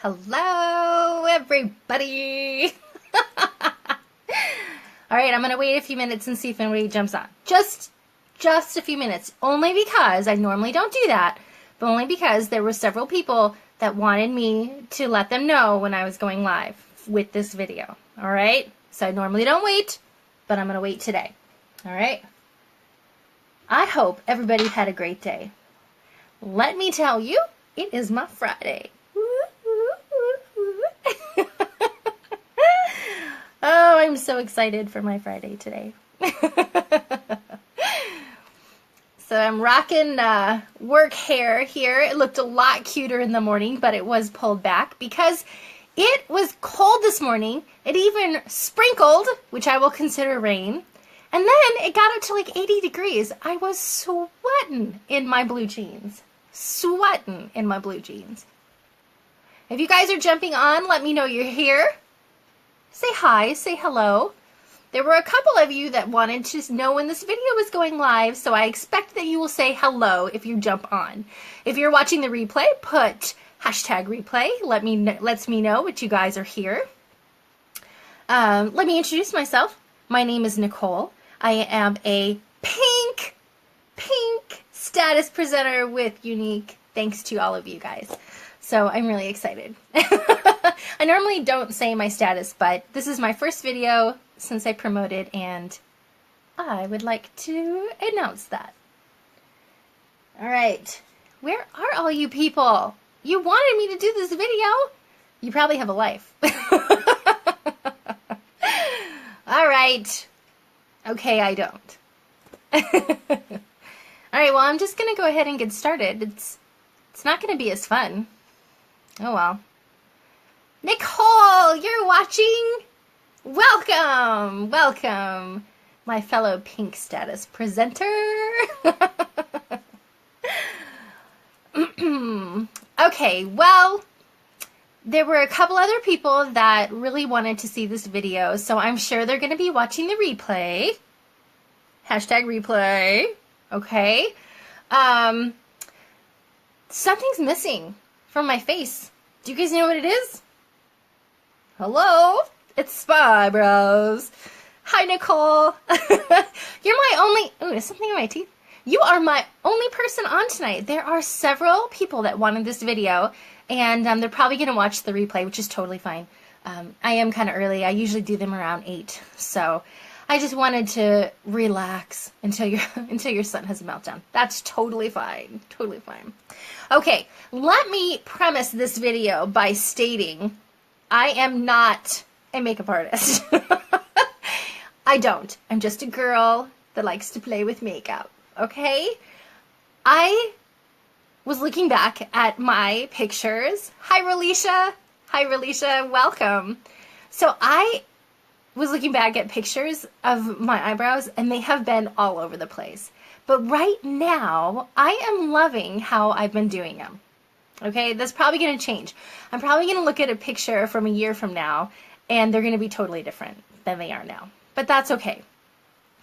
Hello, everybody. All right, I'm going to wait a few minutes and see if anybody jumps on. Just a few minutes, only because I normally don't do that, but only because there were several people that wanted me to let them know when I was going live with this video. All right, so I normally don't wait, but I'm going to wait today. All right. I hope everybody had a great day. Let me tell you, it is my Friday. Oh, I'm so excited for my Friday today. So I'm rocking work hair here. It looked a lot cuter in the morning, but it was pulled back because it was cold this morning. It even sprinkled, which I will consider rain. And then it got up to like 80 degrees. I was sweating in my blue jeans. Sweating in my blue jeans. If you guys are jumping on, let me know you're here. Say hi, say hello. There were a couple of you that wanted to know when this video was going live, so I expect that you will say hello if you jump on. If you're watching the replay, put #replay. Lets me know that you guys are here. Let me introduce myself. My name is Nicole. I am a pink status presenter with Unique, thanks to all of you guys. So I'm really excited. I normally don't say my status, but this is my first video since I promoted, and I would like to announce that. All right, where are all you people? You wanted me to do this video. You probably have a life. All right. Okay, I don't. All right, well, I'm just going to go ahead and get started. It's not going to be as fun. Oh, well. Nicole, you're watching? Welcome, welcome, my fellow pink status presenter. Okay, well, there were a couple other people that really wanted to see this video, so I'm sure they're going to be watching the replay. #replay. Okay. Something's missing from my face. Do you guys know what it is? Hello? It's Spy Bros. Hi, Nicole. You're my only... Ooh, there's something in my teeth. You are my only person on tonight. There are several people that wanted this video, and they're probably going to watch the replay, which is totally fine. I am kind of early. I usually do them around 8, so I just wanted to relax until your son has a meltdown. That's totally fine. Totally fine. Okay, let me premise this video by stating I am not a makeup artist. I don't. I'm just a girl that likes to play with makeup, okay? I was looking back at my pictures. Hi, Relisha. Hi, Relisha. Welcome. So I was looking back at pictures of my eyebrows, and they have been all over the place. But right now, I am loving how I've been doing them. Okay, that's probably going to change. I'm probably going to look at a picture from a year from now, and they're going to be totally different than they are now. But that's okay.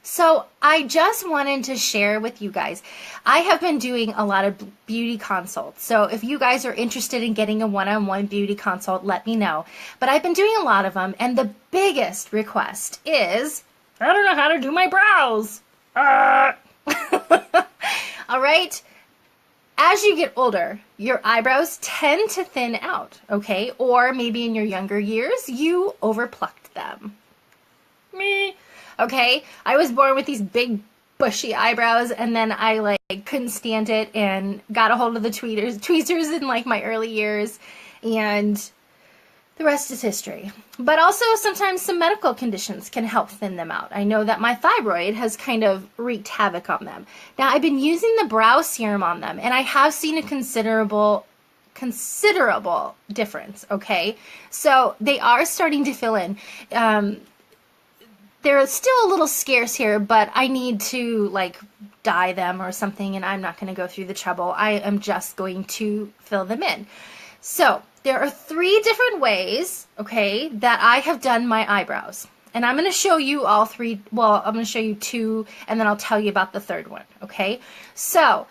So I just wanted to share with you guys, I have been doing a lot of beauty consults. So if you guys are interested in getting a one-on-one beauty consult, let me know. But I've been doing a lot of them, and the biggest request is, I don't know how to do my brows. All right. As you get older, your eyebrows tend to thin out, okay? Or maybe in your younger years, you overplucked them. Me. Okay? I was born with these big, bushy eyebrows, and then I, couldn't stand it and got a hold of the tweezers in, my early years, and the rest is history. But also, sometimes some medical conditions can help thin them out. I know that my thyroid has kind of wreaked havoc on them. Now, I've been using the brow serum on them, and I have seen a considerable difference, okay? So, they are starting to fill in. They're still a little scarce here, but I need to, dye them or something, and I'm not going to go through the trouble. I am just going to fill them in. So, there are 3 different ways, okay, that I have done my eyebrows. And I'm going to show you all 3, well, I'm going to show you 2, and then I'll tell you about the 3rd one, okay? So,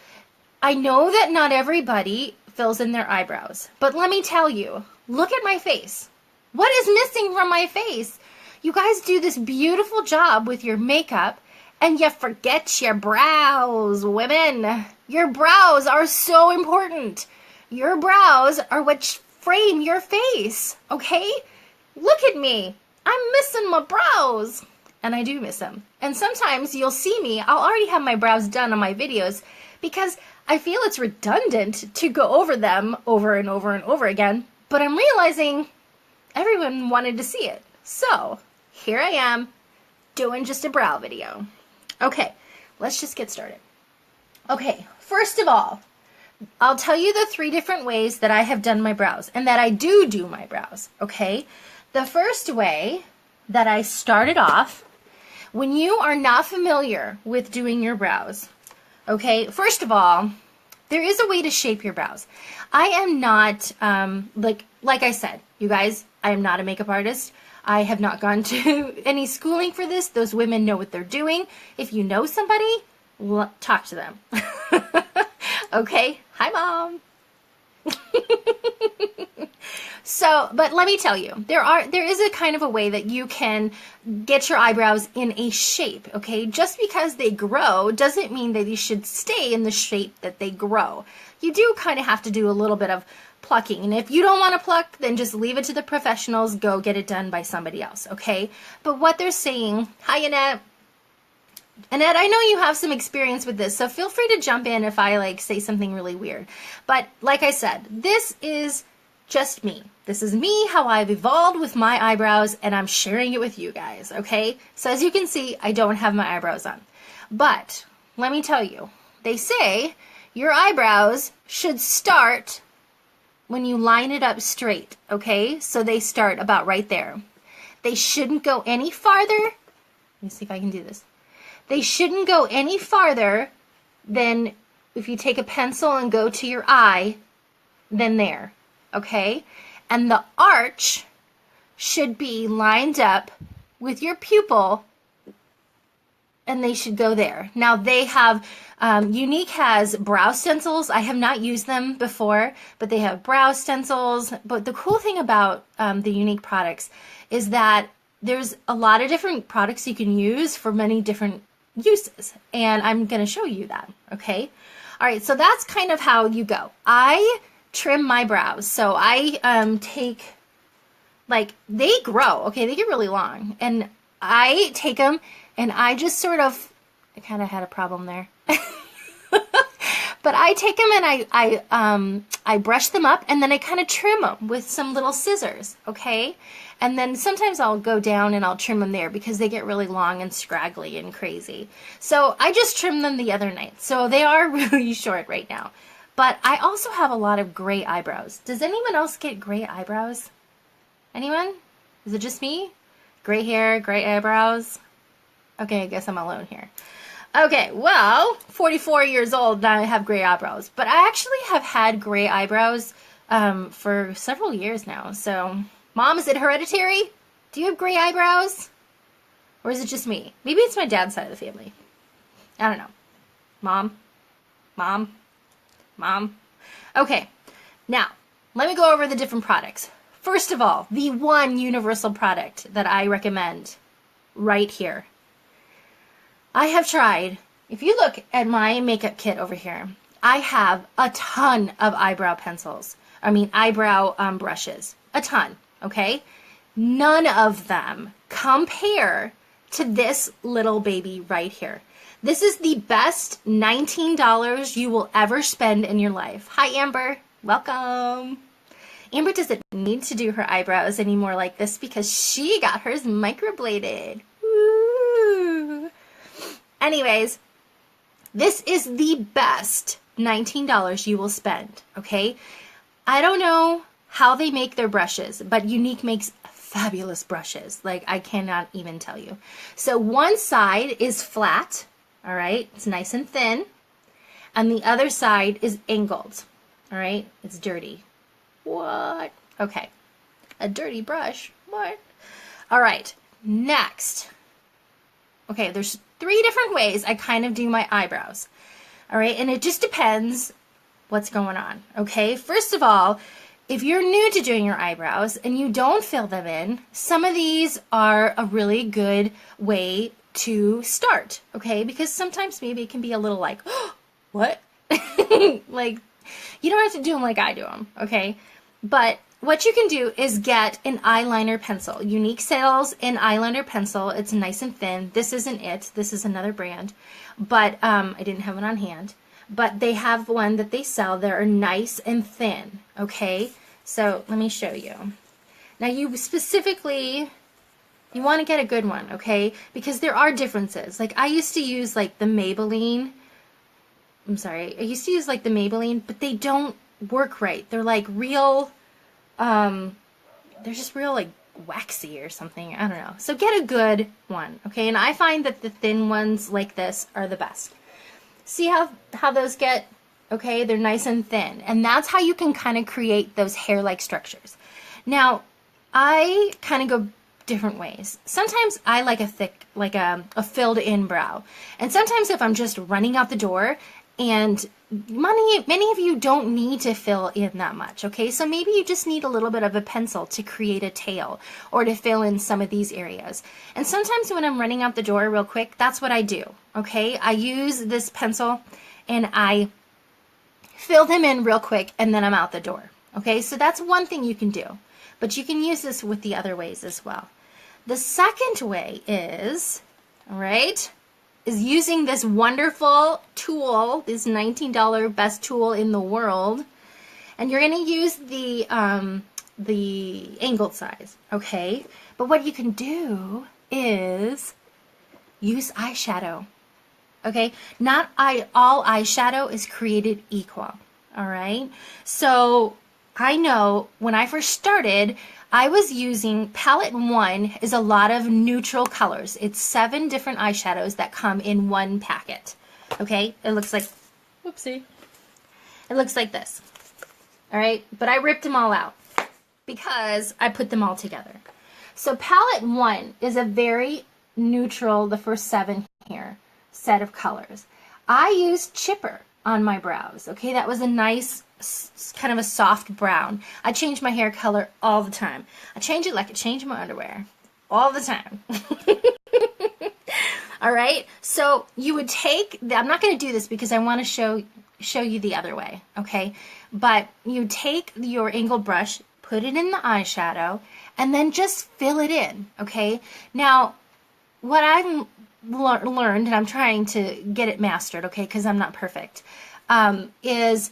I know that not everybody fills in their eyebrows, but let me tell you, Look at my face. What is missing from my face? You guys do this beautiful job with your makeup, and you forget your brows, women. Your brows are so important. Your brows are what frame your face, okay? Look at me. I'm missing my brows. And I do miss them. And sometimes you'll see me, I'll already have my brows done on my videos because I feel it's redundant to go over them over and over and over again. But I'm realizing everyone wanted to see it. So here I am doing just a brow video. Okay, let's just get started. Okay, first of all, I'll tell you the 3 different ways that I have done my brows and that I do my brows, okay? The first way that I started off, when you are not familiar with doing your brows, okay, first of all, there is a way to shape your brows. I am not, like I said, you guys, I am not a makeup artist. I have not gone to any schooling for this. Those women know what they're doing. If you know somebody, talk to them. Okay? Hi, Mom. So, but let me tell you, there is a kind of a way that you can get your eyebrows in a shape, okay? Just because they grow doesn't mean that you should stay in the shape that they grow. You do kind of have to do a little bit of plucking. And if you don't want to pluck, then just leave it to the professionals. Go get it done by somebody else, okay? But what they're saying, hi, Annette. Annette, I know you have some experience with this, so feel free to jump in if I say something really weird. But like I said, this is just me. This is me, how I've evolved with my eyebrows, and I'm sharing it with you guys, okay? So as you can see, I don't have my eyebrows on. But let me tell you, they say your eyebrows should start when you line it up straight, okay? So they start about right there. They shouldn't go any farther. Let me see if I can do this. They shouldn't go any farther than if you take a pencil and go to your eye, than there, okay? And the arch should be lined up with your pupil, and they should go there. Now they have, Unique has brow stencils. I have not used them before, but they have brow stencils. But the cool thing about the Unique products is that there's a lot of different products you can use for many different uses, and I'm going to show you that, okay? All right, so that's kind of how you go. I trim my brows, so I take, they grow, okay? They get really long, and I take them, and I just sort of, I kind of had a problem there. But I take them and I brush them up, and then I kind of trim them with some little scissors, okay? And then sometimes I'll go down and I'll trim them there because they get really long and scraggly and crazy. So I just trimmed them the other night. So they are really short right now. But I also have a lot of gray eyebrows. Does anyone else get gray eyebrows? Anyone? Is it just me? Gray hair, gray eyebrows? Okay, I guess I'm alone here. Okay, well, 44 years old, now I have gray eyebrows. But I actually have had gray eyebrows for several years now. So, Mom, is it hereditary? Do you have gray eyebrows? Or is it just me? Maybe it's my dad's side of the family. I don't know. Mom. Okay, now, let me go over the different products. First of all, the one universal product that I recommend right here. I have tried, if you look at my makeup kit over here, I have a ton of eyebrow brushes. A ton, okay? None of them compare to this little baby right here. This is the best $19 you will ever spend in your life. Hi, Amber. Welcome. Amber doesn't need to do her eyebrows anymore like this because she got hers microbladed. Woo! Anyways, this is the best $19 you will spend, okay? I don't know how they make their brushes, but Unique makes fabulous brushes. I cannot even tell you. So one side is flat, all right? It's nice and thin. And the other side is angled, all right? It's dirty. What? Okay. A dirty brush. What? All right. Next. Okay, there's 3 different ways I kind of do my eyebrows. All right, and it just depends what's going on. Okay, first of all, if you're new to doing your eyebrows and you don't fill them in, some of these are a really good way to start, okay? Because sometimes maybe it can be a little like, oh, what? Like, you don't have to do them like I do them, okay? But what you can do is get an eyeliner pencil. Unique Sales in eyeliner pencil. It's nice and thin. This isn't it. This is another brand. But I didn't have it on hand. But they have one that they sell that are nice and thin, okay? So let me show you. Now you want to get a good one, okay? Because there are differences. Like I used to use like the Maybelline. I used to use like the Maybelline, but they don't work right. They're like real, they're just real like waxy or something. I don't know. So get a good one, okay? And I find that the thin ones like this are the best. See how those get? Okay, they're nice and thin. And that's how you can kind of create those hair-like structures. Now, I kind of go different ways. Sometimes I like a thick, like a filled-in brow. And sometimes if I'm just running out the door, and many of you don't need to fill in that much, okay? So maybe you just need a little bit of a pencil to create a tail or to fill in some of these areas. And sometimes when I'm running out the door real quick, that's what I do, okay? I use this pencil and I fill them in real quick and then I'm out the door, okay? So that's one thing you can do, but you can use this with the other ways as well. The second way is, all right, is using this wonderful tool, this $19 best tool in the world, and you're going to use the angled size, okay? But what you can do is use eyeshadow, okay? Not all eyeshadow is created equal, all right? So I know when I first started, I was using palette 1 is a lot of neutral colors. It's 7 different eyeshadows that come in one packet. Okay, it looks like, whoopsie. It looks like this. All right, but I ripped them all out because I put them all together. So palette 1 is a very neutral, the first 7 here, set of colors. I used chipper on my brows. Okay, that was a nice kind of a soft brown. I change my hair color all the time. I change it like I change my underwear all the time. All right, so you would take, I'm not going to do this because I want to show you the other way, okay? But you take your angled brush, put it in the eyeshadow, and then just fill it in, okay? Now, what I've learned, and I'm trying to get it mastered, okay, because I'm not perfect, is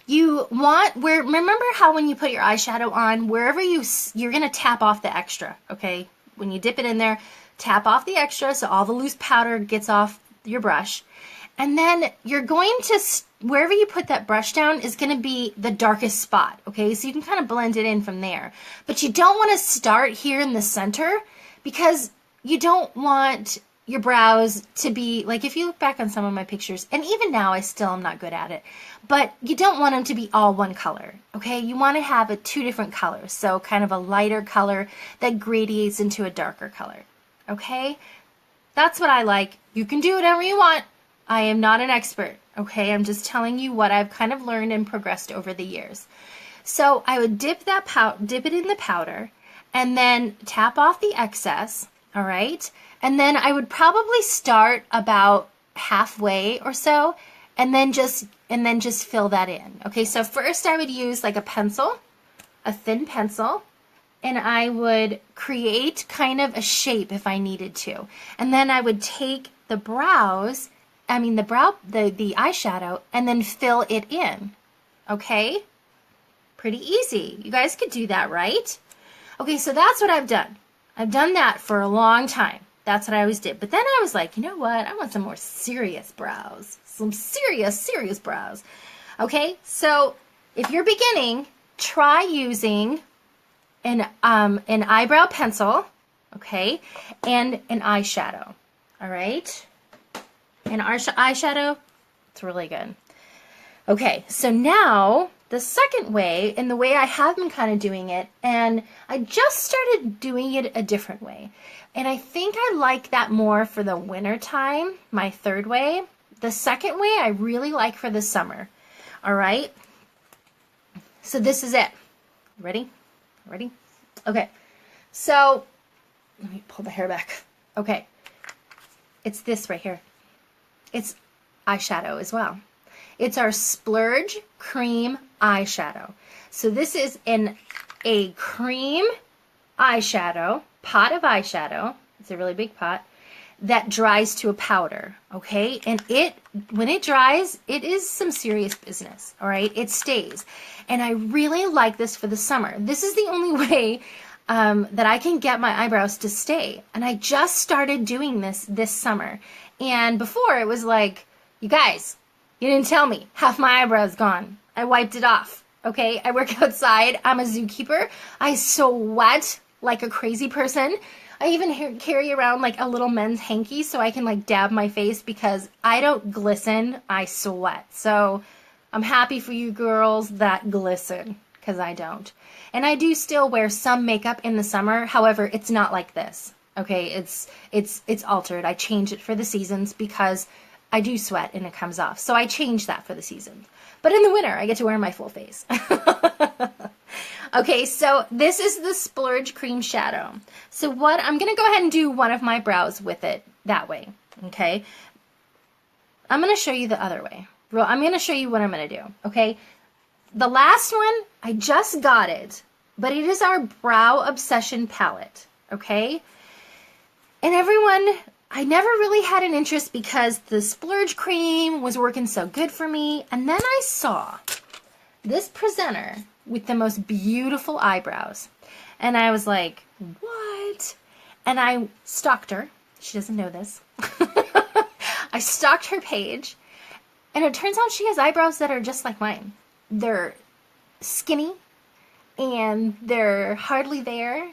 you want, remember how when you put your eyeshadow on, wherever you're going to tap off the extra, okay? When you dip it in there, tap off the extra so all the loose powder gets off your brush. And then you're going to, wherever you put that brush down is going to be the darkest spot, okay? So you can kind of blend it in from there. But you don't want to start here in the center because you don't want your brows to be, like if you look back on some of my pictures, and even now I still am not good at it, but you don't want them to be all one color, okay? You want to have 2 different colors, so kind of a lighter color that gradiates into a darker color, okay? That's what I like. You can do whatever you want. I am not an expert, okay? I'm just telling you what I've kind of learned and progressed over the years. So I would dip it in the powder and then tap off the excess, all right? And then I would probably start about halfway or so and then just fill that in. Okay, so first I would use like a pencil, a thin pencil, and I would create kind of a shape if I needed to. And then I would take the eyeshadow and then fill it in. Okay? Pretty easy. You guys could do that, right? Okay, so that's what I've done. I've done that for a long time. That's what I always did. But then I was like, you know what? I want some more serious brows. Some serious brows. Okay, so if you're beginning, try using an eyebrow pencil, okay, and an eyeshadow. All right? And our eyeshadow, it's really good. Okay, so now the second way, and the way I have been kind of doing it, and I just started doing it a different way. And I think I like that more for the winter time, my third way. The second way I really like for the summer. All right? So this is it. Ready? Ready? Okay. So let me pull the hair back. Okay. It's this right here. It's eyeshadow as well. It's our Splurge Cream Eyeshadow. So this is a cream eyeshadow, pot of eyeshadow. It's a really big pot that dries to a powder, okay? And when it dries, it is some serious business, all right? It stays. And I really like this for the summer. This is the only way that I can get my eyebrows to stay. And I just started doing this summer. And before it was like, you guys, you didn't tell me. Half my eyebrows gone. I wiped it off, okay? I work outside. I'm a zookeeper. I sweat like a crazy person. I even carry around like a little men's hanky so I can like dab my face because I don't glisten, I sweat. So I'm happy for you girls that glisten because I don't. And I do still wear some makeup in the summer. However, it's not like this. Okay, it's altered. I change it for the seasons because I do sweat and it comes off. So I change that for the seasons. But in the winter, I get to wear my full face. Okay, so this is the Splurge Cream Shadow. So I'm going to go ahead and do one of my brows with it that way, okay? I'm going to show you the other way. I'm going to show you what I'm going to do, okay? The last one, I just got it, but it is our Brow Obsession palette, okay? And everyone, I never really had an interest because the Splurge Cream was working so good for me, and then I saw this presenter with the most beautiful eyebrows. And I was like, what? And I stalked her. She doesn't know this. I stalked her page. And it turns out she has eyebrows that are just like mine. They're skinny. And they're hardly there.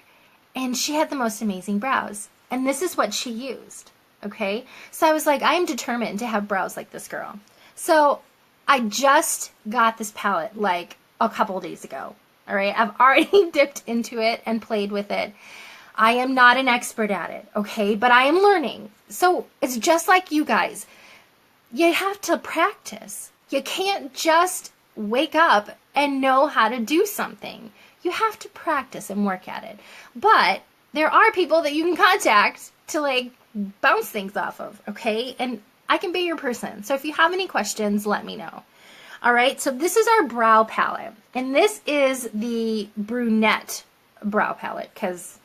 And she had the most amazing brows. And this is what she used. Okay? So I was like, I am determined to have brows like this girl. So I just got this palette like a couple days ago. All right, I've already dipped into it and played with it. I am not an expert at it, okay, but I am learning. So it's just like you guys. You have to practice. You can't just wake up and know how to do something. You have to practice and work at it. But there are people that you can contact to like bounce things off of, okay? And I can be your person. So if you have any questions, let me know. All right, so this is our brow palette, and this is the brunette brow palette because,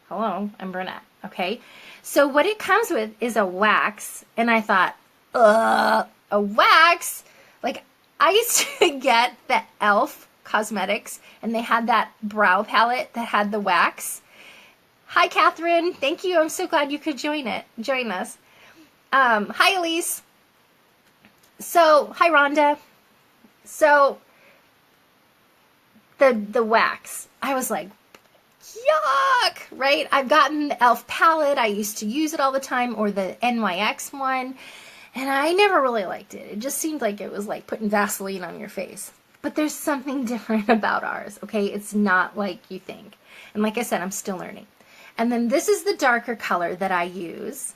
hello, I'm brunette, okay? So what it comes with is a wax, and I thought, a wax? Like, I used to get the e.l.f. Cosmetics, and they had that brow palette that had the wax. Hi, Catherine. Thank you. I'm so glad you could join us. Hi, Elise. So, hi, Rhonda. So, the wax, I was like, yuck, right? I've gotten the e.l.f. palette. I used to use it all the time, or the NYX one, and I never really liked it. It just seemed like it was like putting Vaseline on your face. But there's something different about ours, okay? It's not like you think. And like I said, I'm still learning. And then this is the darker color that I use.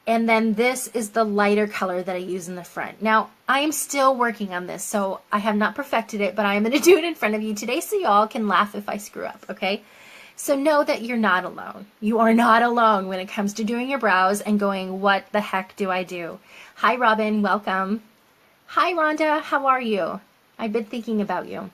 And then this is the lighter color that I use in the front. Now, I am still working on this, so I have not perfected it, but I am going to do it in front of you today so y'all can laugh if I screw up, okay? So know that you're not alone. You are not alone when it comes to doing your brows and going, what the heck do I do? Hi, Robin. Welcome. Hi, Rhonda. How are you? I've been thinking about you.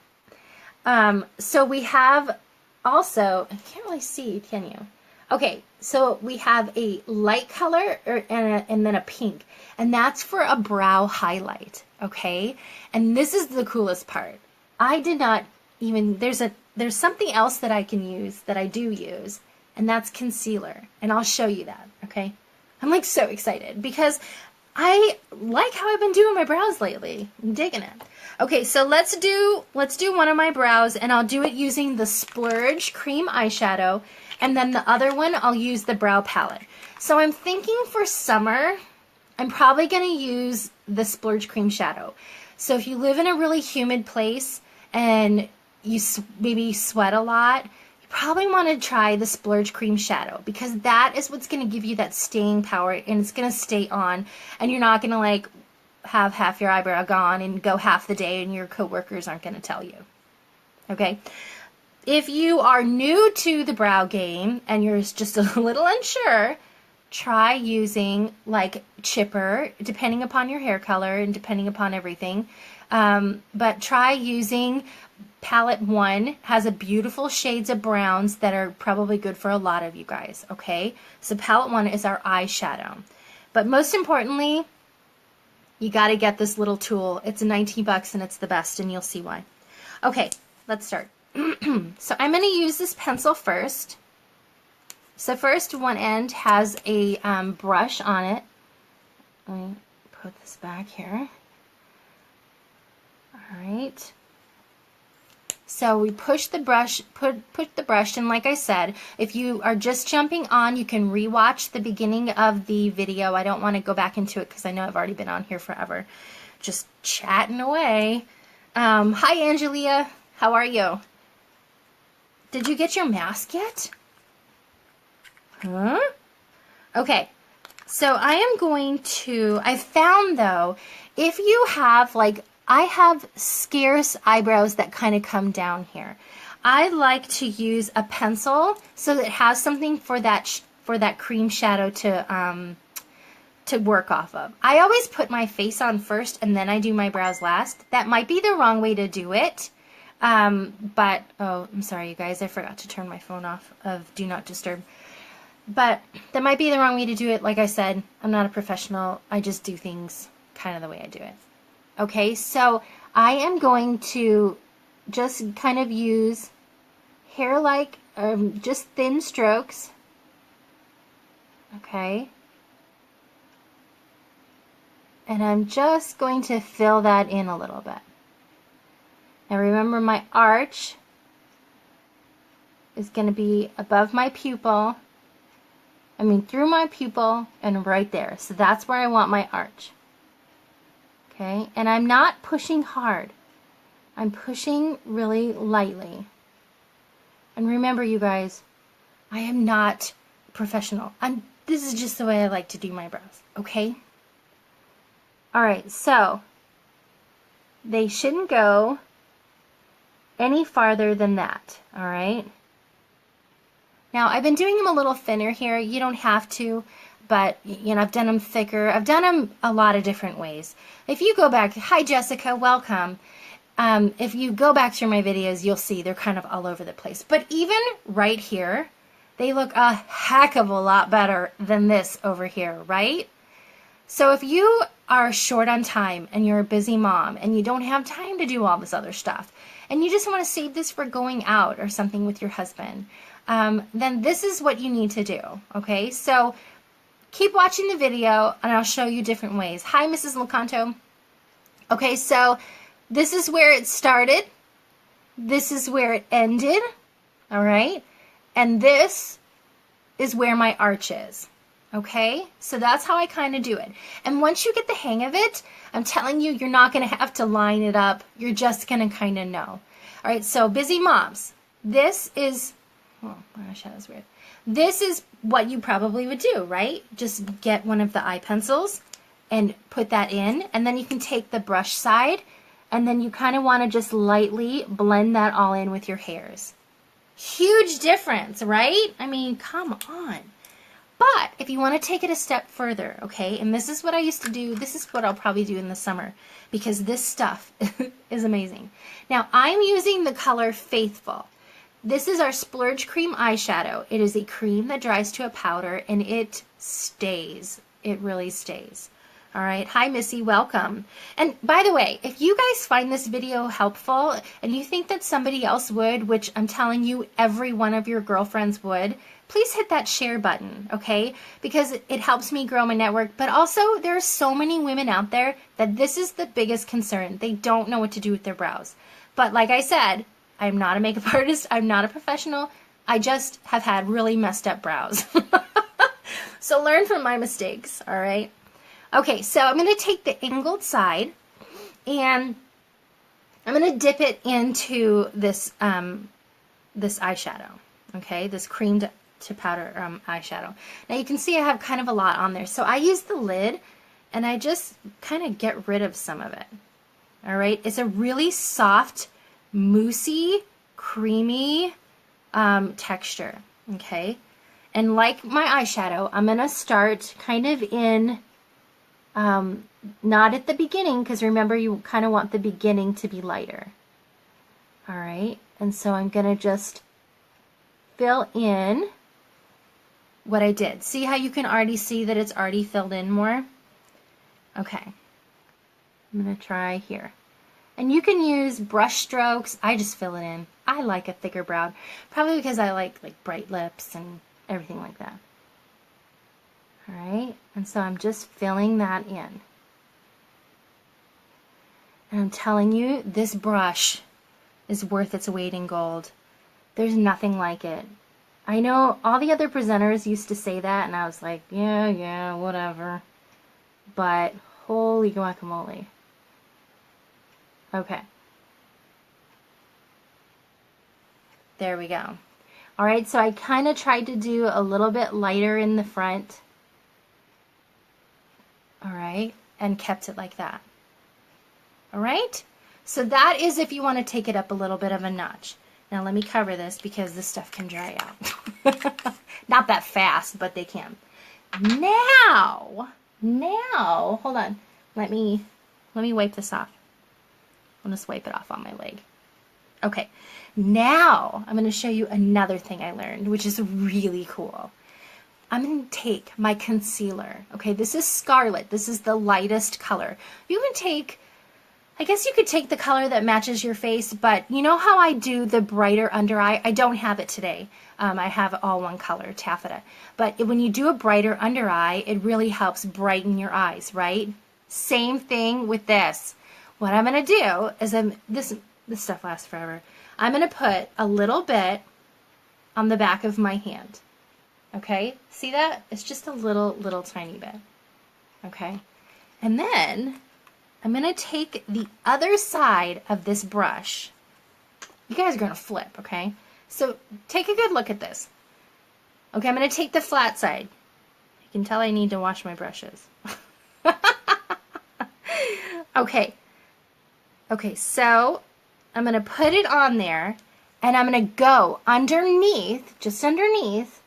So we have also, I can't really see, can you? Okay, so we have a light color and then a pink, and that's for a brow highlight, okay? And this is the coolest part. I did not even, there's something else that I can use, that I do use, and that's concealer, and I'll show you that, okay? I'm like so excited because I like how I've been doing my brows lately. I'm digging it. Okay, so let's do one of my brows, and I'll do it using the Splurge Cream Eyeshadow. And then the other one, I'll use the brow palette. So I'm thinking for summer, I'm probably going to use the Splurge Cream Shadow. So if you live in a really humid place and you maybe sweat a lot, you probably want to try the Splurge Cream Shadow because that is what's going to give you that staying power and it's going to stay on. And you're not going to like have half your eyebrow gone and go half the day and your coworkers aren't going to tell you. Okay. If you are new to the brow game and you're just a little unsure, try using like chipper, depending upon your hair color and depending upon everything. But try using palette 1. Has a beautiful shades of browns that are probably good for a lot of you guys. Okay, so palette 1 is our eyeshadow. But most importantly, you got to get this little tool. It's 19 bucks and it's the best, and you'll see why. Okay, let's start. So I'm going to use this pencil first. So first, one end has a brush on it. Let me put this back here. All right. So we push the brush, put the brush, and like I said, if you are just jumping on, you can rewatch the beginning of the video. I don't want to go back into it because I know I've already been on here forever, just chatting away. Hi, Angelia. How are you? Did you get your mask yet? Huh? Okay, so I am going to, I found though, if you have like, I have scarce eyebrows that kind of come down here. I like to use a pencil so that it has something for that cream shadow to work off of. I always put my face on first and then I do my brows last. That might be the wrong way to do it. But, oh, I'm sorry you guys, I forgot to turn my phone off of Do Not Disturb. But that might be the wrong way to do it. Like I said, I'm not a professional. I just do things kind of the way I do it. Okay, so I am going to just kind of use hair-like, just thin strokes. Okay. And I'm just going to fill that in a little bit. Now remember, my arch is going to be above my pupil. I mean, through my pupil and right there. So that's where I want my arch. Okay, and I'm not pushing hard. I'm pushing really lightly. And remember, you guys, I am not professional. This is just the way I like to do my brows, okay? All right, so they shouldn't go any farther than that, all right? Now, I've been doing them a little thinner here. You don't have to, but, you know, I've done them thicker. I've done them a lot of different ways. If you go back, hi, Jessica, welcome. If you go back through my videos, you'll see they're kind of all over the place. But even right here, they look a heck of a lot better than this over here, right? So if you are short on time and you're a busy mom and you don't have time to do all this other stuff, and you just want to save this for going out or something with your husband, then this is what you need to do, okay? So keep watching the video and I'll show you different ways. Hi, Mrs. Locanto. Okay, so this is where it started. This is where it ended, all right? And this is where my arch is, okay? So that's how I kind of do it. And once you get the hang of it, I'm telling you, you're not going to have to line it up. You're just going to kind of know. All right, so busy moms, this is, oh, my shadow's weird. This is what you probably would do, right? Just get one of the eye pencils and put that in, and then you can take the brush side, and then you kind of want to just lightly blend that all in with your hairs. Huge difference, right? I mean, come on. But if you want to take it a step further, okay, and this is what I used to do, this is what I'll probably do in the summer, because this stuff is amazing. Now, I'm using the color Faithful. This is our Splurge Cream eyeshadow. It is a cream that dries to a powder, and it stays. It really stays. All right. Hi, Missy. Welcome. And by the way, if you guys find this video helpful and you think that somebody else would, which I'm telling you every one of your girlfriends would, please hit that share button, okay? Because it helps me grow my network. But also, there are so many women out there that this is the biggest concern. They don't know what to do with their brows. But like I said, I'm not a makeup artist. I'm not a professional. I just have had really messed up brows. So learn from my mistakes, all right? Okay, so I'm going to take the angled side and I'm going to dip it into this this eyeshadow, okay? This cream to powder eyeshadow. Now you can see I have kind of a lot on there. So I use the lid and I just kind of get rid of some of it, all right? It's a really soft, moussey creamy texture, okay? And like my eyeshadow, I'm going to start kind of in, not at the beginning, because remember you kind of want the beginning to be lighter. All right, and so I'm going to just fill in what I did. See how you can already see that it's already filled in more? Okay, I'm going to try here. And you can use brush strokes. I just fill it in. I like a thicker brow, probably because I like bright lips and everything like that. All right, and so I'm just filling that in. And I'm telling you, this brush is worth its weight in gold. There's nothing like it. I know all the other presenters used to say that, and I was like, yeah, whatever. But holy guacamole. Okay. There we go. All right, so I kind of tried to do a little bit lighter in the front. All right, and kept it like that. All right, so that is if you want to take it up a little bit of a notch. Now let me cover this because this stuff can dry out. Not that fast, but they can. Now, hold on. Let me wipe this off. I'll just wipe it off on my leg. Okay, now I'm going to show you another thing I learned, which is really cool. I'm going to take my concealer. Okay, this is Scarlet. This is the lightest color. You can take, I guess you could take the color that matches your face, but you know how I do the brighter under eye? I don't have it today. I have all one color, taffeta. But when you do a brighter under eye, it really helps brighten your eyes, right? Same thing with this. What I'm going to do is this stuff lasts forever. I'm going to put a little bit on the back of my hand. Okay? See that? It's just a little tiny bit. Okay? And then I'm going to take the other side of this brush. You guys are going to flip, okay? So take a good look at this. Okay, I'm going to take the flat side. You can tell I need to wash my brushes. Okay, so I'm going to put it on there, and I'm going to go underneath, just underneath,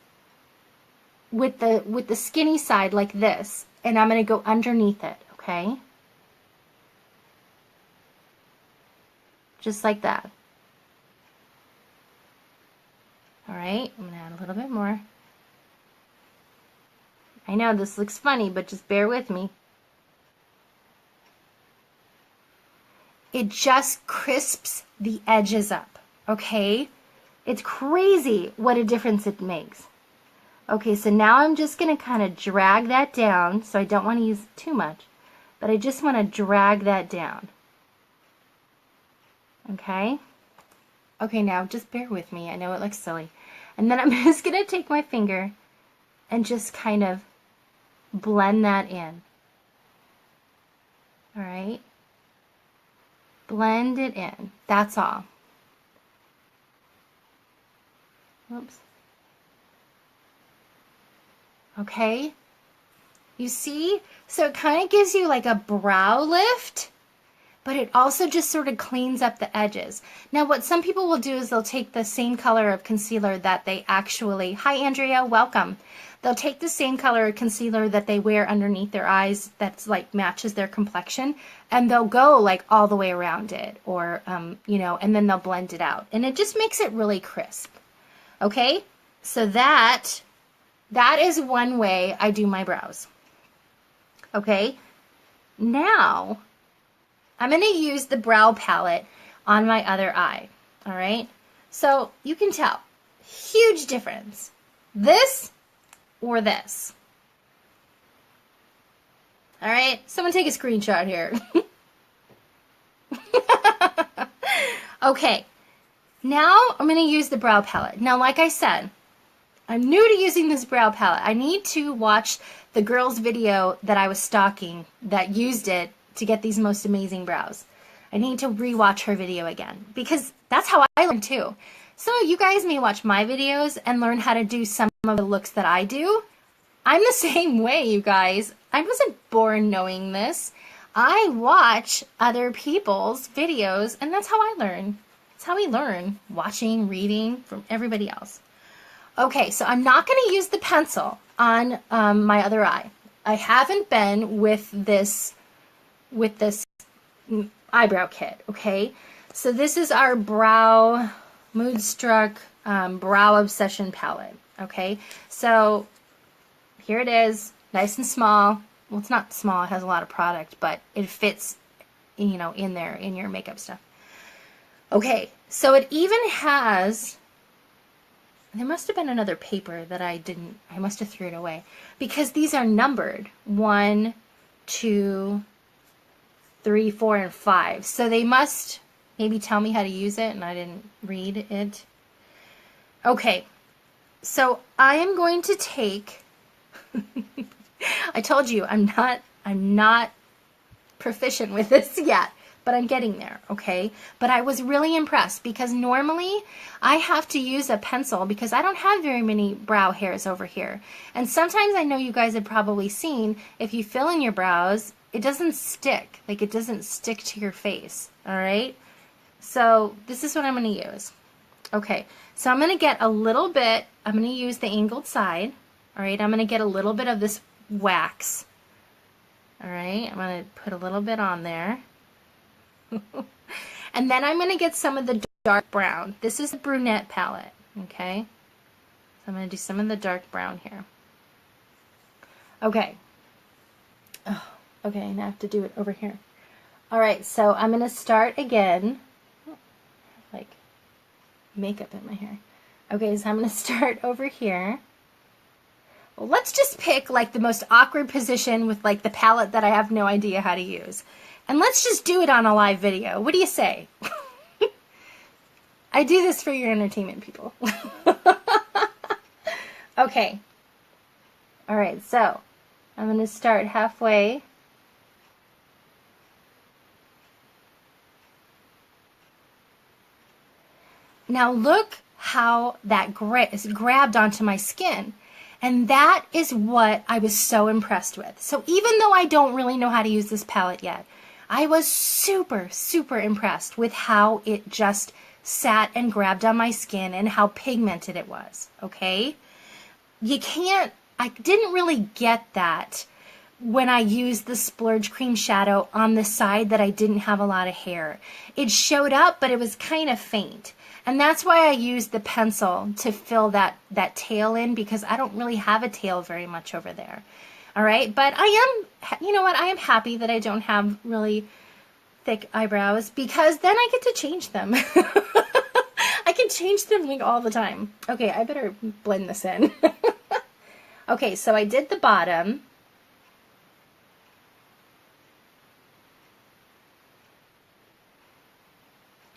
with the skinny side like this, and I'm going to go underneath it, okay? Just like that. All right, I'm going to add a little bit more. I know this looks funny, but just bear with me. It just crisps the edges up, okay? It's crazy what a difference it makes. Okay, so now I'm just going to kind of drag that down, so I don't want to use too much, but I just want to drag that down. Okay? Okay, now just bear with me. I know it looks silly. And then I'm just going to take my finger and just kind of blend that in. All right? Blend it in. That's all. Oops. Okay? You see? So it kind of gives you like a brow lift, but it also just sort of cleans up the edges. Now what some people will do is they'll take the same color of concealer that they actually, hi Andrea, welcome. They'll take the same color of concealer that they wear underneath their eyes that's like matches their complexion, and they'll go like all the way around it, or you know, and then they'll blend it out, and it just makes it really crisp. Okay, so that is one way I do my brows. Okay, now I'm going to use the brow palette on my other eye. All right, so you can tell huge difference. This or this. All right, someone take a screenshot here. Okay, now I'm going to use the brow palette. Now, like I said, I'm new to using this brow palette. I need to watch the girl's video that I was stalking that used it to get these most amazing brows. I need to rewatch her video again because that's how I learn too. So you guys may watch my videos and learn how to do some of the looks that I do. I'm the same way, you guys. I wasn't born knowing this. I watch other people's videos and that's how I learn. That's how we learn, watching, reading from everybody else. Okay, so I'm not going to use the pencil on my other eye. I haven't been with this eyebrow kit, okay? So this is our Brow Moodstruck Brow Obsession palette, okay? So here it is, nice and small. Well, it's not small, it has a lot of product, but it fits, you know, in there, in your makeup stuff. Okay, so it even has, there must have been another paper that I must have threw it away, because these are numbered, 1, 2, 3, 4, and 5. So they must maybe tell me how to use it, and I didn't read it. Okay, so I am going to take, I told you I'm not proficient with this yet, but I'm getting there, okay? But I was really impressed because normally I have to use a pencil because I don't have very many brow hairs over here. And sometimes, I know you guys have probably seen, if you fill in your brows, it doesn't stick. Like, it doesn't stick to your face, all right? So this is what I'm going to use. Okay, so I'm going to get a little bit, I'm going to use the angled side, all right? I'm going to get a little bit of this wax, all right? I'm going to put a little bit on there. And then I'm going to get some of the dark brown. This is the brunette palette, okay? So I'm going to do some of the dark brown here. Okay. Oh, okay, now I have to do it over here. All right, so I'm going to start again. Like makeup in my hair. Okay, so I'm going to start over here. Well, let's just pick like the most awkward position with like the palette that I have no idea how to use. And let's just do it on a live video. What do you say? I do this for your entertainment, people. Okay. All right, so I'm going to start halfway. Now look how that is grabbed onto my skin. And that is what I was so impressed with. So even though I don't really know how to use this palette yet, I was super, super impressed with how it just sat and grabbed on my skin and how pigmented it was, okay? I didn't really get that when I used the Splurge Cream Shadow on the side that I didn't have a lot of hair. It showed up, but it was kind of faint. And that's why I used the pencil to fill that tail in, because I don't really have a tail very much over there. All right, but I am, you know what, I am happy that I don't have really thick eyebrows, because then I get to change them. I can change them like all the time. Okay, I better blend this in. Okay, so I did the bottom.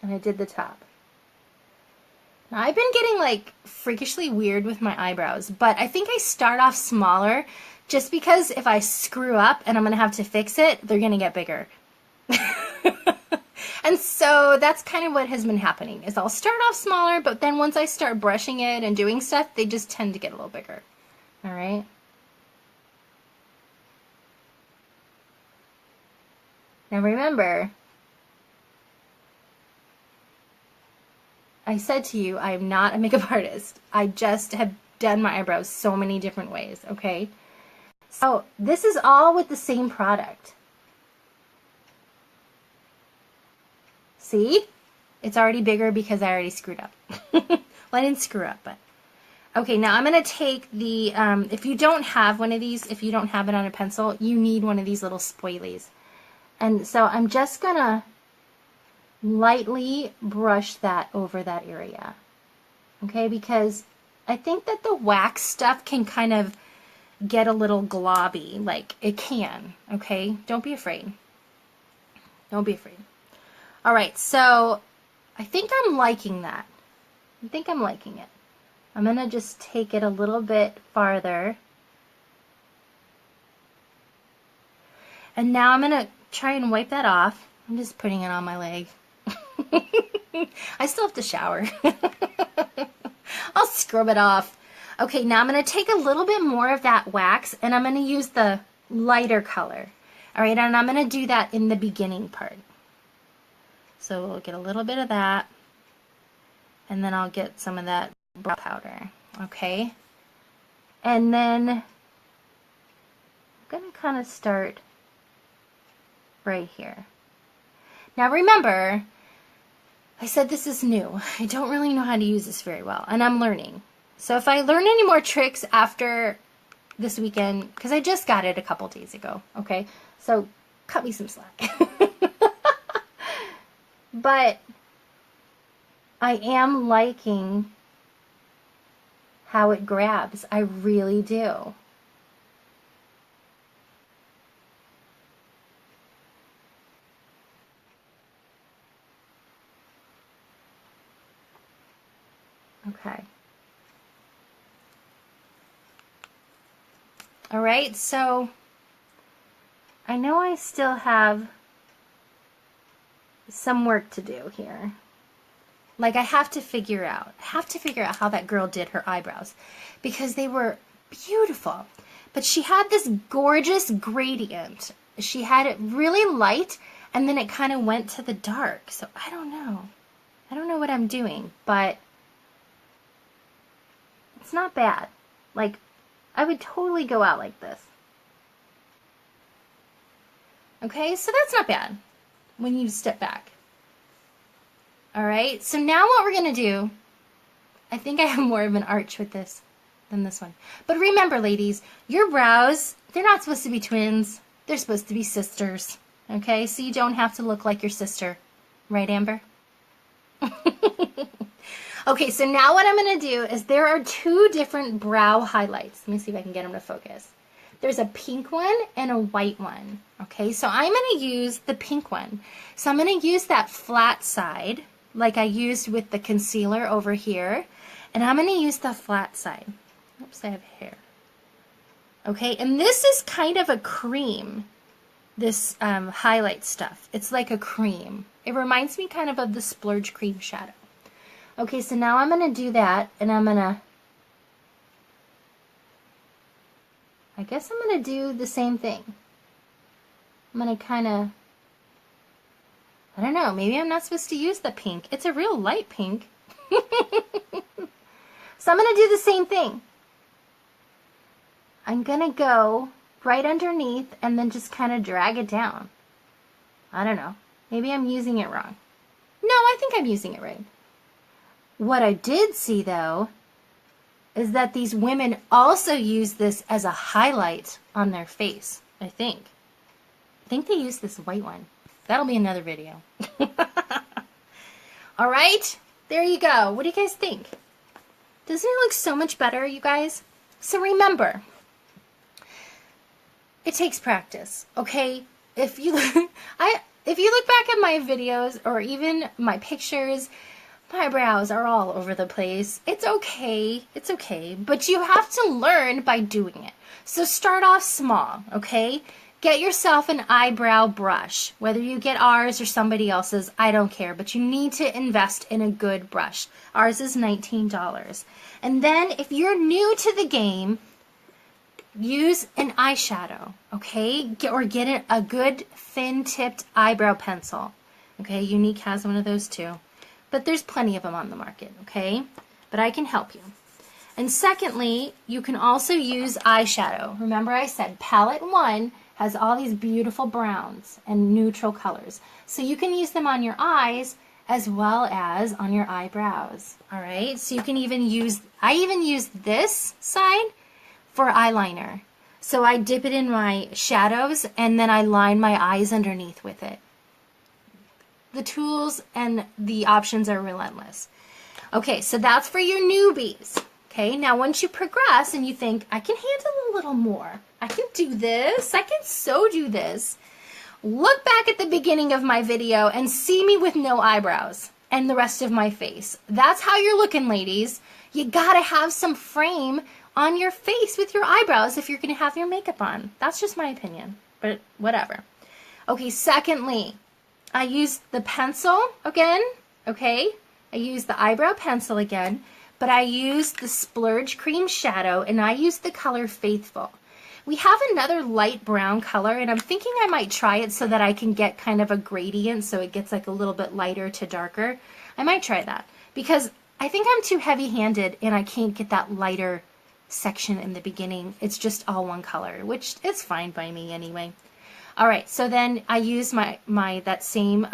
And I did the top. Now, I've been getting like freakishly weird with my eyebrows, but I think I start off smaller just because if I screw up and I'm going to have to fix it, they're going to get bigger. And so that's kind of what has been happening, is I'll start off smaller, but then once I start brushing it and doing stuff, they just tend to get a little bigger. All right. Now remember, I said to you, I'm not a makeup artist. I just have done my eyebrows so many different ways, okay? So this is all with the same product. See? It's already bigger because I already screwed up. Well, I didn't screw up, but... Okay, now I'm going to take the... if you don't have one of these, if you don't have it on a pencil, you need one of these little spoilies. And so I'm just going to lightly brush that over that area. Okay, because I think that the wax stuff can kind of get a little globby. Like, it can. Okay? Don't be afraid. Don't be afraid. All right, so I think I'm liking that. I think I'm liking it. I'm going to just take it a little bit farther. And now I'm going to try and wipe that off. I'm just putting it on my leg. I still have to shower. I'll scrub it off. Okay, now I'm going to take a little bit more of that wax, and I'm going to use the lighter color. All right, and I'm going to do that in the beginning part. So we'll get a little bit of that. And then I'll get some of that brow powder, okay? And then I'm going to kind of start right here. Now remember, I said this is new. I don't really know how to use this very well, and I'm learning. So if I learn any more tricks after this weekend, because I just got it a couple days ago, okay? So cut me some slack. But I am liking how it grabs. I really do. Okay. All right, so I know I still have some work to do here. Like I have to figure out how that girl did her eyebrows because they were beautiful. But she had this gorgeous gradient. She had it really light and then it kind of went to the dark. So I don't know. I don't know what I'm doing, but it's not bad. Like I would totally go out like this. Okay, so that's not bad when you step back. All right, so now what we're going to do, I think I have more of an arch with this than this one. But remember, ladies, your brows, they're not supposed to be twins. They're supposed to be sisters. Okay, so you don't have to look like your sister. Right, Amber? Okay, so now what I'm going to do is there are two different brow highlights. Let me see if I can get them to focus. There's a pink one and a white one. Okay, so I'm going to use the pink one. So I'm going to use that flat side like I used with the concealer over here. And I'm going to use the flat side. Oops, I have hair. Okay, and this is kind of a cream, this highlight stuff. It's like a cream. It reminds me kind of the Splurge Cream Shadow. Okay, so now I'm going to do that, and I'm going to, I guess I'm going to do the same thing. I'm going to kind of, I don't know, maybe I'm not supposed to use the pink. It's a real light pink. So I'm going to do the same thing. I'm going to go right underneath and then just kind of drag it down. I don't know. Maybe I'm using it wrong. No, I think I'm using it right. What I did see, though, is that these women also use this as a highlight on their face, I think. I think they use this white one. That'll be another video. All right, there you go. What do you guys think? Doesn't it look so much better, you guys? So remember, it takes practice, okay? If you look back at my videos or even my pictures, my brows are all over the place. It's okay, but you have to learn by doing it. So start off small, okay? Get yourself an eyebrow brush. Whether you get ours or somebody else's, I don't care, but you need to invest in a good brush. Ours is $19. And then if you're new to the game, use an eyeshadow, okay? Get a good thin-tipped eyebrow pencil. Okay, Unique has one of those too. But there's plenty of them on the market, okay? But I can help you. And secondly, you can also use eyeshadow. Remember I said palette 1 has all these beautiful browns and neutral colors. So you can use them on your eyes as well as on your eyebrows, all right? So you can even use, I even use this side for eyeliner. So I dip it in my shadows and then I line my eyes underneath with it. The tools and the options are relentless. Okay, so that's for your newbies. Okay, now once you progress and you think, I can handle a little more, I can do this, I can so do this, look back at the beginning of my video and see me with no eyebrows and the rest of my face. That's how you're looking, ladies. You gotta have some frame on your face with your eyebrows if you're gonna have your makeup on. That's just my opinion, but whatever. Okay, secondly, I used the pencil again, okay? I used the eyebrow pencil again, but I used the Splurge Cream Shadow, and I used the color Faithful. We have another light brown color, and I'm thinking I might try it so that I can get kind of a gradient so it gets like a little bit lighter to darker. I might try that, because I think I'm too heavy-handed and I can't get that lighter section in the beginning. It's just all one color, which is fine by me anyway. All right, so then I used that same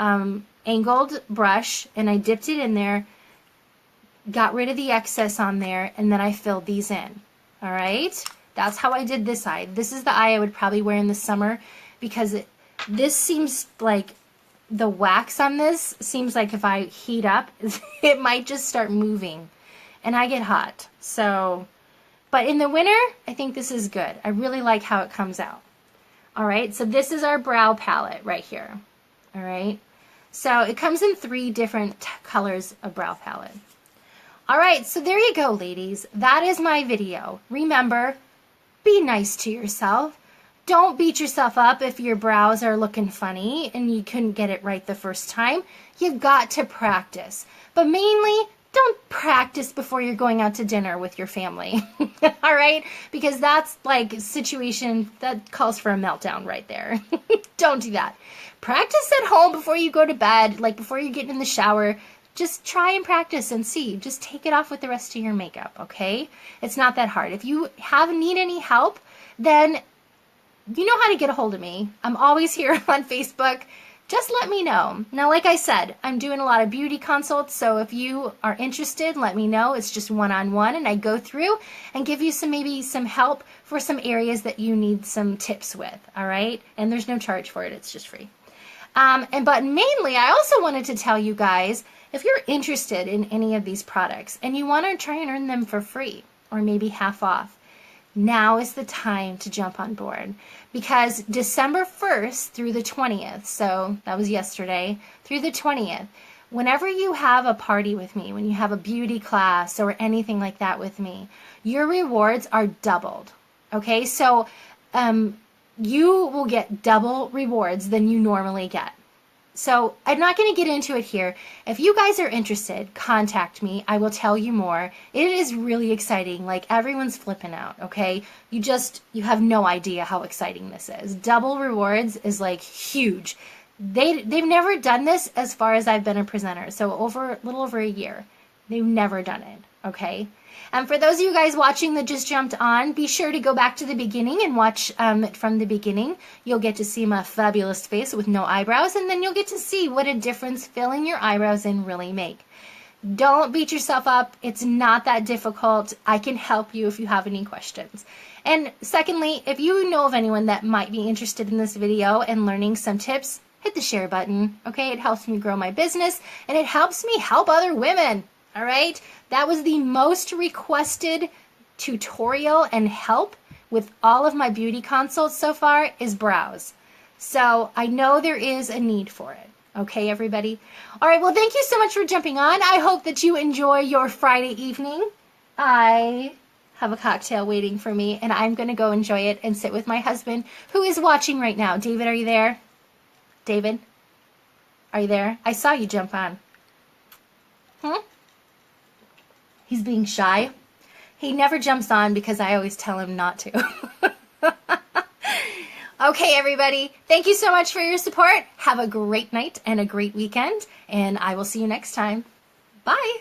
angled brush and I dipped it in there, got rid of the excess on there, and then I filled these in. All right, that's how I did this eye. This is the eye I would probably wear in the summer because this seems like the wax on this seems like if I heat up, it might just start moving, and I get hot. So, but in the winter, I think this is good. I really like how it comes out. All right, so this is our brow palette right here. All right, so it comes in 3 different colors of brow palette. All right, so there you go, ladies. That is my video. Remember, be nice to yourself. Don't beat yourself up if your brows are looking funny and you couldn't get it right the first time. You've got to practice. But mainly, don't practice before you're going out to dinner with your family. All right? Because that's like a situation that calls for a meltdown right there. Don't do that. Practice at home before you go to bed, like before you get in the shower. Just try and practice and see. Just take it off with the rest of your makeup, okay? It's not that hard. If you need any help, then you know how to get a hold of me. I'm always here on Facebook. Just let me know. Now, like I said, I'm doing a lot of beauty consults, so if you are interested, let me know. It's just one-on-one, and I go through and give you maybe some help for some areas that you need some tips with, all right? And there's no charge for it. It's just free. But mainly, I also wanted to tell you guys, if you're interested in any of these products and you want to try and earn them for free or maybe half off, now is the time to jump on board, because December 1st through the 20th, so that was yesterday, through the 20th, whenever you have a party with me, when you have a beauty class or anything like that with me, your rewards are doubled. Okay, so you will get double rewards than you normally get. So I'm not going to get into it here. If you guys are interested, contact me. I will tell you more. It is really exciting. Like, everyone's flipping out, okay? You have no idea how exciting this is. Double rewards is like huge. They've never done this as far as I've been a presenter. So a little over a year. They've never done it, okay? And for those of you guys watching that just jumped on, be sure to go back to the beginning and watch it from the beginning. You'll get to see my fabulous face with no eyebrows, and then you'll get to see what a difference filling your eyebrows in really make. Don't beat yourself up. It's not that difficult. I can help you if you have any questions. And secondly, if you know of anyone that might be interested in this video and learning some tips, hit the share button, okay? It helps me grow my business, and it helps me help other women. All right, that was the most requested tutorial and help with all of my beauty consults so far is brows. So I know there is a need for it. Okay, everybody? All right, well, thank you so much for jumping on. I hope that you enjoy your Friday evening. I have a cocktail waiting for me, and I'm going to go enjoy it and sit with my husband, who is watching right now. David, are you there? David? Are you there? I saw you jump on. He's being shy. He never jumps on because I always tell him not to. Okay, everybody. Thank you so much for your support. Have a great night and a great weekend, and I will see you next time. Bye.